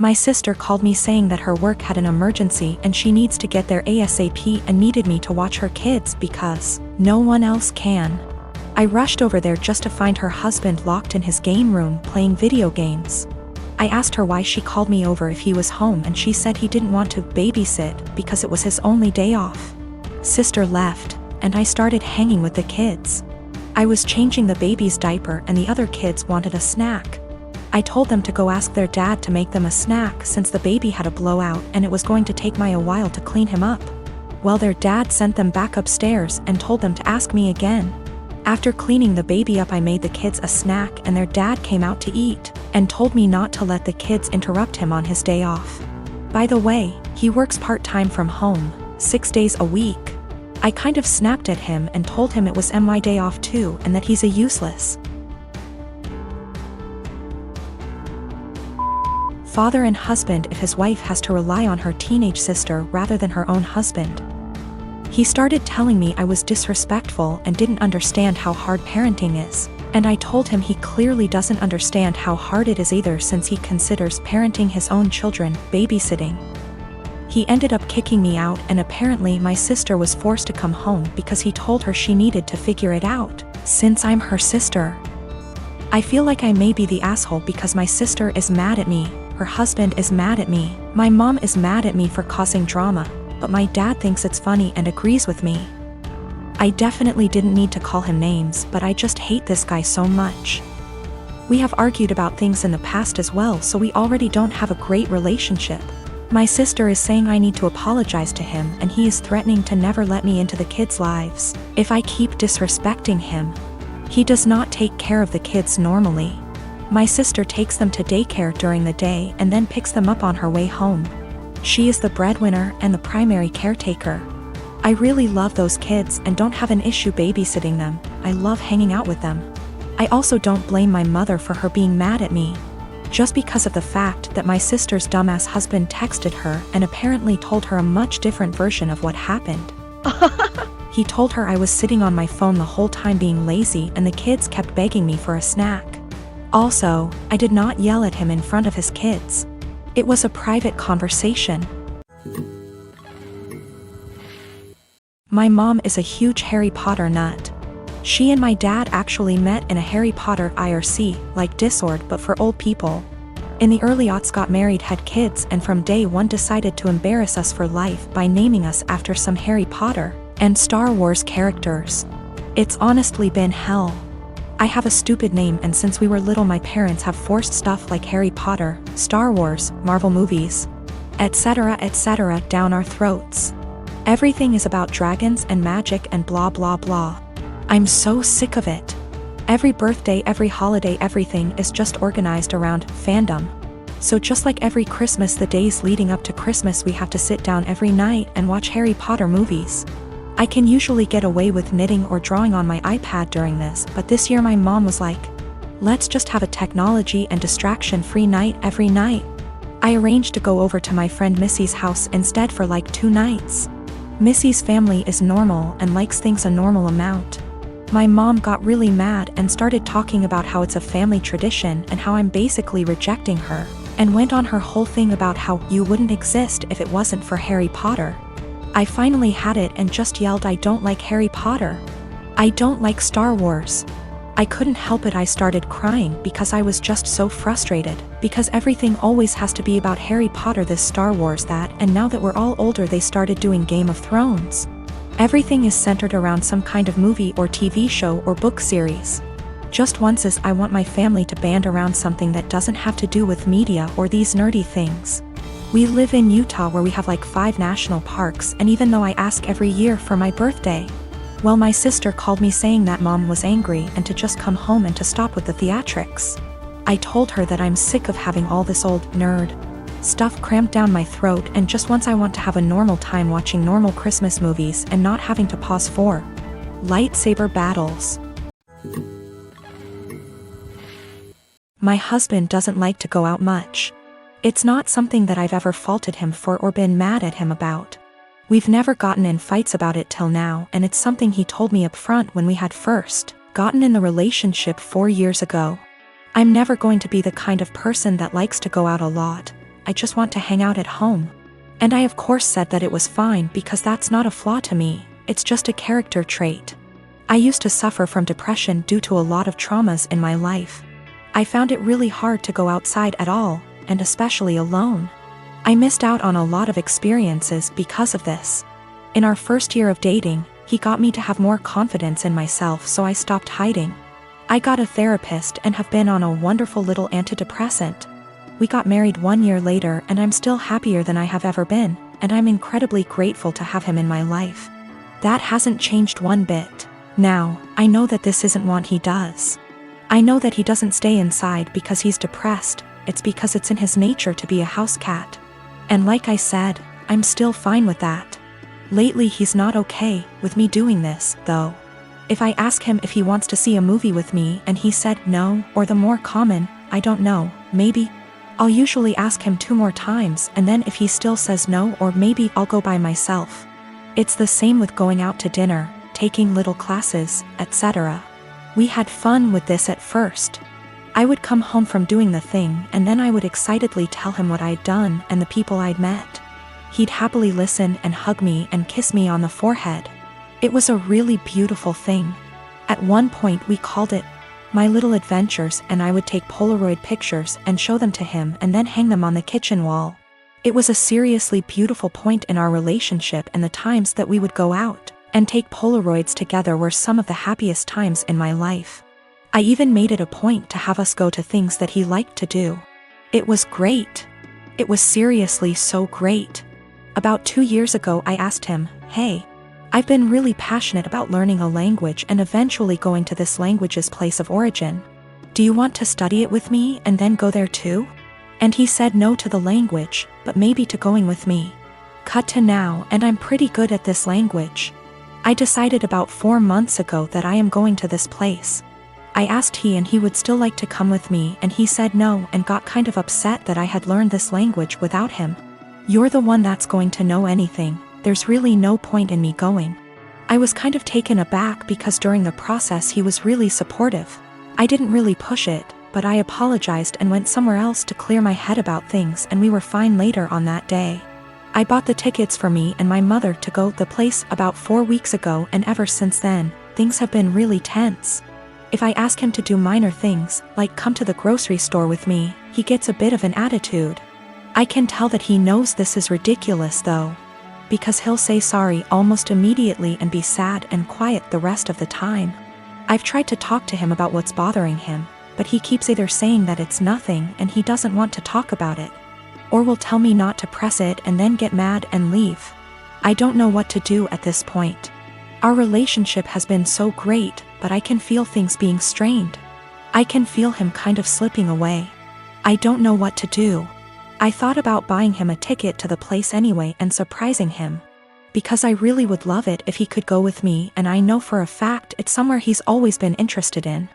My sister called me saying that her work had an emergency and she needs to get there ASAP and needed me to watch her kids because no one else can. I rushed over there just to find her husband locked in his game room playing video games. I asked her why she called me over if he was home, and she said he didn't want to babysit because it was his only day off. Sister left, and I started hanging with the kids. I was changing the baby's diaper and the other kids wanted a snack. I told them to go ask their dad to make them a snack since the baby had a blowout and it was going to take me a while to clean him up. Well, their dad sent them back upstairs and told them to ask me again. After cleaning the baby up, I made the kids a snack and their dad came out to eat and told me not to let the kids interrupt him on his day off. By the way, he works part-time from home, 6 days a week. I kind of snapped at him and told him it was my day off too and that he's a useless father and husband if his wife has to rely on her teenage sister rather than her own husband. He started telling me I was disrespectful and didn't understand how hard parenting is, and I told him he clearly doesn't understand how hard it is either since he considers parenting his own children babysitting. He ended up kicking me out, and apparently my sister was forced to come home because he told her she needed to figure it out, since I'm her sister. I feel like I may be the asshole because my sister is mad at me, her husband is mad at me, my mom is mad at me for causing drama, but my dad thinks it's funny and agrees with me. I definitely didn't need to call him names, but I just hate this guy so much. We have argued about things in the past as well, so we already don't have a great relationship. My sister is saying I need to apologize to him, and he is threatening to never let me into the kids' lives if I keep disrespecting him. He does not take care of the kids normally. My sister takes them to daycare during the day and then picks them up on her way home. She is the breadwinner and the primary caretaker. I really love those kids and don't have an issue babysitting them. I love hanging out with them. I also don't blame my mother for her being mad at me, just because of the fact that my sister's dumbass husband texted her and apparently told her a much different version of what happened. He told her I was sitting on my phone the whole time being lazy and the kids kept begging me for a snack. Also, I did not yell at him in front of his kids. It was a private conversation. My mom is a huge Harry Potter nut. She and my dad actually met in a Harry Potter IRC, like Discord but for old people. In the early aughts got married, had kids, and from day one decided to embarrass us for life by naming us after some Harry Potter and Star Wars characters. It's honestly been hell. I have a stupid name, and since we were little my parents have forced stuff like Harry Potter, Star Wars, Marvel movies, etc. down our throats. Everything is about dragons and magic and blah blah blah. I'm so sick of it. Every birthday, every holiday, everything is just organized around fandom. So just like every Christmas, the days leading up to Christmas we have to sit down every night and watch Harry Potter movies. I can usually get away with knitting or drawing on my iPad during this, but this year my mom was like, let's just have a technology and distraction-free night every night. I arranged to go over to my friend Missy's house instead for like 2 nights. Missy's family is normal and likes things a normal amount. My mom got really mad and started talking about how it's a family tradition and how I'm basically rejecting her, and went on her whole thing about how you wouldn't exist if it wasn't for Harry Potter. I finally had it and just yelled, I don't like Harry Potter. I don't like Star Wars. I couldn't help it, I started crying because I was just so frustrated, because everything always has to be about Harry Potter, this, Star Wars, that, and now that we're all older they started doing Game of Thrones. Everything is centered around some kind of movie or TV show or book series. Just once is I want my family to band around something that doesn't have to do with media or these nerdy things. We live in Utah where we have like 5 national parks, and even though I ask every year for my birthday, well, my sister called me saying that mom was angry and to just come home and to stop with the theatrics. I told her that I'm sick of having all this old nerd stuff cramped down my throat, and just once I want to have a normal time watching normal Christmas movies and not having to pause for lightsaber battles. My husband doesn't like to go out much. It's not something that I've ever faulted him for or been mad at him about. We've never gotten in fights about it till now, and it's something he told me up front when we had first gotten in the relationship 4 years ago. I'm never going to be the kind of person that likes to go out a lot, I just want to hang out at home. And I of course said that it was fine because that's not a flaw to me, it's just a character trait. I used to suffer from depression due to a lot of traumas in my life. I found it really hard to go outside at all, and especially alone. I missed out on a lot of experiences because of this. In our first year of dating, he got me to have more confidence in myself, so I stopped hiding. I got a therapist and have been on a wonderful little antidepressant. We got married 1 year later and I'm still happier than I have ever been, and I'm incredibly grateful to have him in my life. That hasn't changed one bit. Now, I know that this isn't what he does. I know that he doesn't stay inside because he's depressed, it's because it's in his nature to be a house cat. And like I said, I'm still fine with that. Lately he's not okay with me doing this, though. If I ask him if he wants to see a movie with me and he said no, or the more common, I don't know, maybe, I'll usually ask him 2 more times, and then if he still says no, or maybe I'll go by myself. It's the same with going out to dinner, taking little classes, etc. We had fun with this at first. I would come home from doing the thing and then I would excitedly tell him what I'd done and the people I'd met. He'd happily listen and hug me and kiss me on the forehead. It was a really beautiful thing. At one point we called it My Little Adventures, and I would take Polaroid pictures and show them to him and then hang them on the kitchen wall. It was a seriously beautiful point in our relationship, and the times that we would go out and take Polaroids together were some of the happiest times in my life. I even made it a point to have us go to things that he liked to do. It was great. It was seriously so great. About 2 years ago I asked him, "Hey, I've been really passionate about learning a language and eventually going to this language's place of origin. Do you want to study it with me and then go there too?" And he said no to the language, but maybe to going with me. Cut to now, and I'm pretty good at this language. I decided about 4 months ago that I am going to this place. I asked he and he would still like to come with me, and he said no and got kind of upset that I had learned this language without him. "You're the one that's going to know anything. There's really no point in me going." I was kind of taken aback because during the process he was really supportive. I didn't really push it, but I apologized and went somewhere else to clear my head about things, and we were fine later on that day. I bought the tickets for me and my mother to go to the place about 4 weeks ago, and ever since then, things have been really tense. If I ask him to do minor things, like come to the grocery store with me, he gets a bit of an attitude. I can tell that he knows this is ridiculous though, because he'll say sorry almost immediately and be sad and quiet the rest of the time. I've tried to talk to him about what's bothering him, but he keeps either saying that it's nothing and he doesn't want to talk about it, or will tell me not to press it and then get mad and leave. I don't know what to do at this point. Our relationship has been so great, but I can feel things being strained. I can feel him kind of slipping away. I don't know what to do. I thought about buying him a ticket to the place anyway and surprising him, because I really would love it if he could go with me, and I know for a fact it's somewhere he's always been interested in.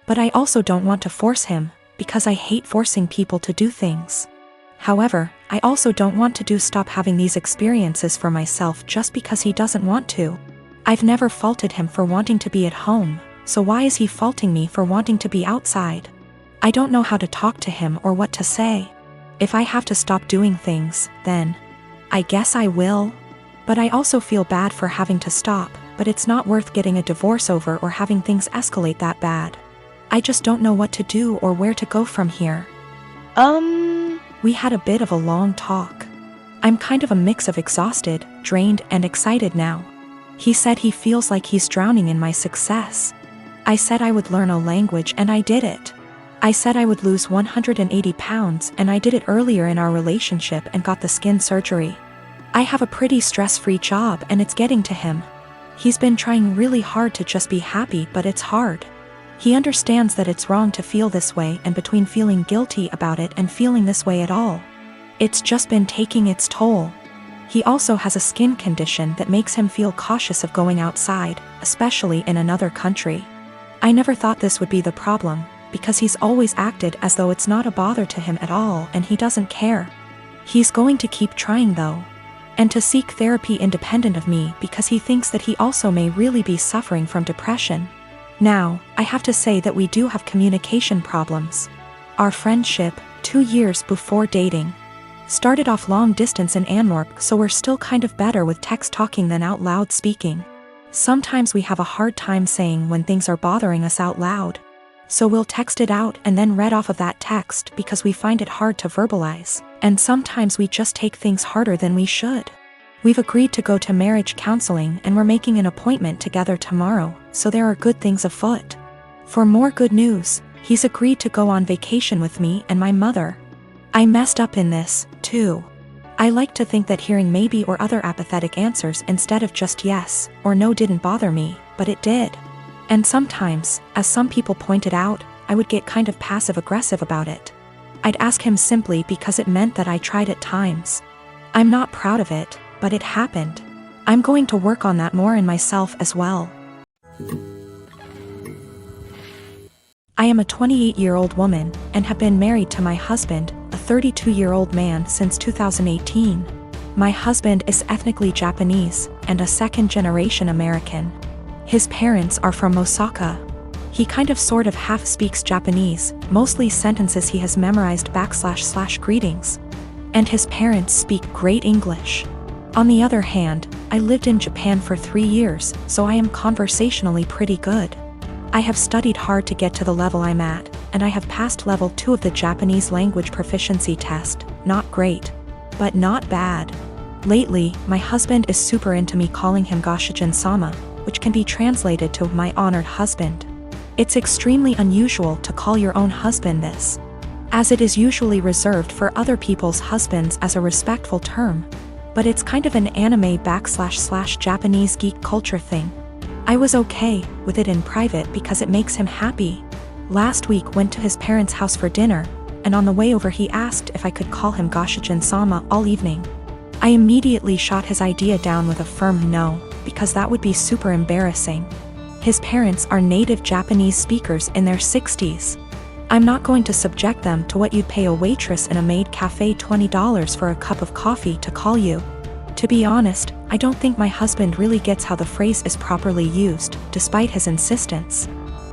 But I also don't want to force him, because I hate forcing people to do things. However, I also don't want to stop having these experiences for myself just because he doesn't want to. I've never faulted him for wanting to be at home, so why is he faulting me for wanting to be outside? I don't know how to talk to him or what to say. If I have to stop doing things, then I guess I will. But I also feel bad for having to stop, but it's not worth getting a divorce over or having things escalate that bad. I just don't know what to do or where to go from here. We had a bit of a long talk. I'm kind of a mix of exhausted, drained, and excited now. He said he feels like he's drowning in my success. I said I would learn a language, and I did it. I said I would lose 180 pounds, and I did it earlier in our relationship and got the skin surgery. I have a pretty stress-free job and it's getting to him. He's been trying really hard to just be happy, but it's hard. He understands that it's wrong to feel this way, and between feeling guilty about it and feeling this way at all, it's just been taking its toll. He also has a skin condition that makes him feel cautious of going outside, especially in another country. I never thought this would be the problem, because he's always acted as though it's not a bother to him at all and he doesn't care. He's going to keep trying though, and to seek therapy independent of me, because he thinks that he also may really be suffering from depression. Now, I have to say that we do have communication problems. Our friendship, 2 years before dating, Started off long distance in Antwerp, so we're still kind of better with text talking than out loud speaking. Sometimes we have a hard time saying when things are bothering us out loud. So we'll text it out and then read off of that text because we find it hard to verbalize, and sometimes we just take things harder than we should. We've agreed to go to marriage counseling and we're making an appointment together tomorrow, so there are good things afoot. For more good news, he's agreed to go on vacation with me and my mother. I messed up in this, too. I like to think that hearing maybe or other apathetic answers instead of just yes or no didn't bother me, but it did. And sometimes, as some people pointed out, I would get kind of passive-aggressive about it. I'd ask him simply because it meant that I tried at times. I'm not proud of it, but it happened. I'm going to work on that more in myself as well. I am a 28-year-old woman and have been married to my husband, a 32-year-old man, since 2018. My husband is ethnically Japanese and a second-generation American. His parents are from Osaka. He kind of sort of half speaks Japanese, mostly sentences he has memorized / greetings. And his parents speak great English. On the other hand, I lived in Japan for 3 years, so I am conversationally pretty good. I have studied hard to get to the level I'm at, and I have passed level 2 of the Japanese language proficiency test. Not great, but not bad. Lately, my husband is super into me calling him Goshijin-sama, which can be translated to my honored husband. It's extremely unusual to call your own husband this, as it is usually reserved for other people's husbands as a respectful term. But it's kind of an anime / Japanese geek culture thing. I was okay with it in private because it makes him happy. Last week went to his parents' house for dinner, and on the way over he asked if I could call him Goshijin-sama all evening. I immediately shot his idea down with a firm no, because that would be super embarrassing. His parents are native Japanese speakers in their 60s. I'm not going to subject them to what you'd pay a waitress in a maid cafe $20 for a cup of coffee to call you. To be honest, I don't think my husband really gets how the phrase is properly used, despite his insistence.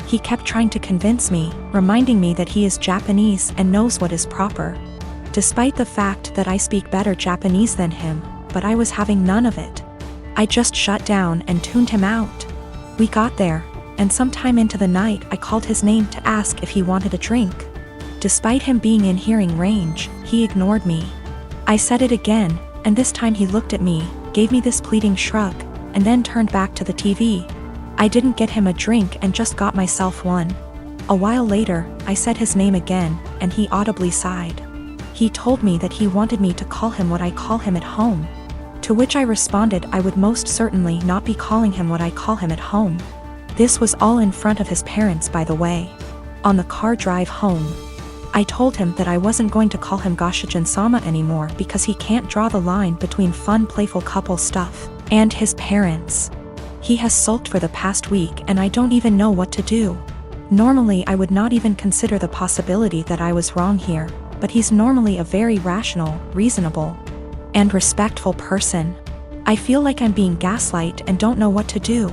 He kept trying to convince me, reminding me that he is Japanese and knows what is proper. Despite the fact that I speak better Japanese than him, but I was having none of it. I just shut down and tuned him out. We got there, and sometime into the night I called his name to ask if he wanted a drink. Despite him being in hearing range, he ignored me. I said it again, and this time he looked at me, gave me this pleading shrug, and then turned back to the TV. I didn't get him a drink and just got myself one. A while later, I said his name again, and he audibly sighed. He told me that he wanted me to call him what I call him at home. To which I responded I would most certainly not be calling him what I call him at home. This was all in front of his parents, by the way. On the car drive home, I told him that I wasn't going to call him Goshijin-sama anymore because he can't draw the line between fun, playful couple stuff and his parents. He has sulked for the past week and I don't even know what to do. Normally I would not even consider the possibility that I was wrong here, but he's normally a very rational, reasonable, and respectful person. I feel like I'm being gaslighted and don't know what to do.